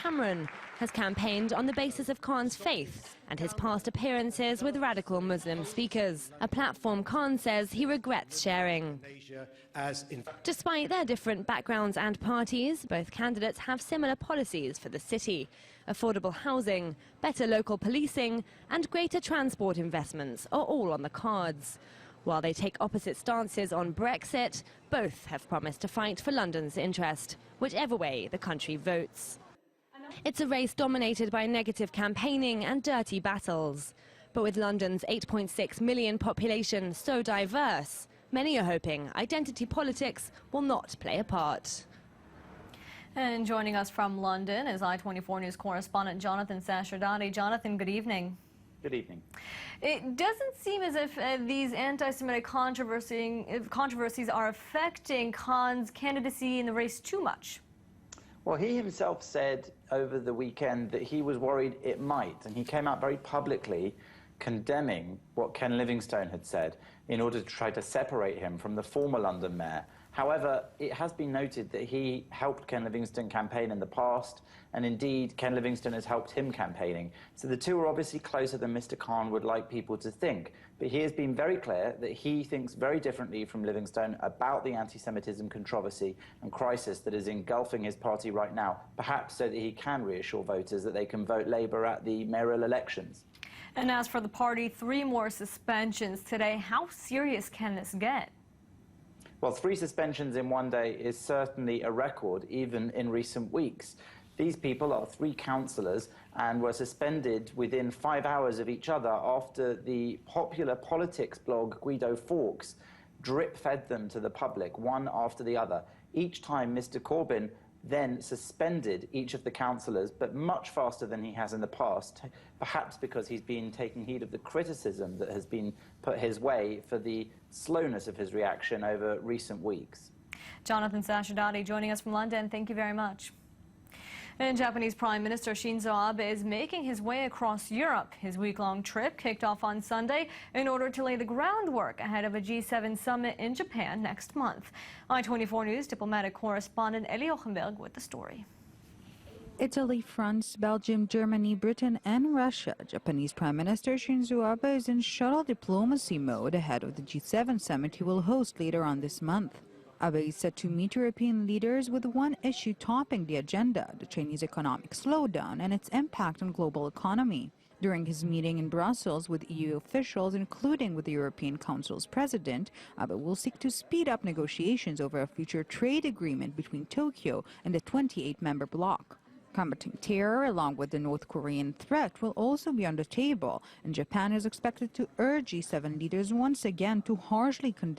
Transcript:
Cameron has campaigned on the basis of Khan's faith and his past appearances with radical Muslim speakers, a platform Khan says he regrets sharing. Despite their different backgrounds and parties, both candidates have similar policies for the city. Affordable housing, better local policing and greater transport investments are all on the cards. While they take opposite stances on Brexit, both have promised to fight for London's interest, whichever way the country votes. It's a race dominated by negative campaigning and dirty battles. But with London's 8.6 million population so diverse, many are hoping identity politics will not play a part. And joining us from London is i24 News correspondent Jonathan Sacerdoti. Jonathan, good evening. Good evening. It doesn't seem as if these anti-Semitic controversies are affecting Khan's candidacy in the race too much. Well, he himself said over the weekend that he was worried it might, and he came out very publicly condemning what Ken Livingstone had said in order to try to separate him from the former London mayor. However, it has been noted that he helped Ken Livingstone campaign in the past, and indeed Ken Livingstone has helped him campaigning. So the two are obviously closer than Mr. Khan would like people to think. But he has been very clear that he thinks very differently from Livingstone about the anti-Semitism controversy and crisis that is engulfing his party right now, perhaps so that he can reassure voters that they can vote Labour at the mayoral elections. And as for the party, 3 more suspensions today. How serious can this get? Well, 3 suspensions in one day is certainly a record, even in recent weeks. These people are 3 councillors and were suspended within 5 hours of each other after the popular politics blog Guido Fawkes drip-fed them to the public, one after the other. Each time Mr. Corbyn then suspended each of the councillors, but much faster than he has in the past, perhaps because he's been taking heed of the criticism that has been put his way for the slowness of his reaction over recent weeks. Jonathan Sacerdoti joining us from London. Thank you very much. And Japanese Prime Minister Shinzo Abe is making his way across Europe. His week-long trip kicked off on Sunday in order to lay the groundwork ahead of a G7 summit in Japan next month. i24 News diplomatic correspondent Eli Ochenberg with the story. Italy, France, Belgium, Germany, Britain and Russia. Japanese Prime Minister Shinzo Abe is in shuttle diplomacy mode ahead of the G7 summit he will host later on this month. Abe is set to meet European leaders with one issue topping the agenda, the Chinese economic slowdown and its impact on global economy. During his meeting in Brussels with EU officials, including with the European Council's president, Abe will seek to speed up negotiations over a future trade agreement between Tokyo and the 28-member bloc. Combating terror along with the North Korean threat will also be on the table, and Japan is expected to urge G7 leaders once again to harshly condemn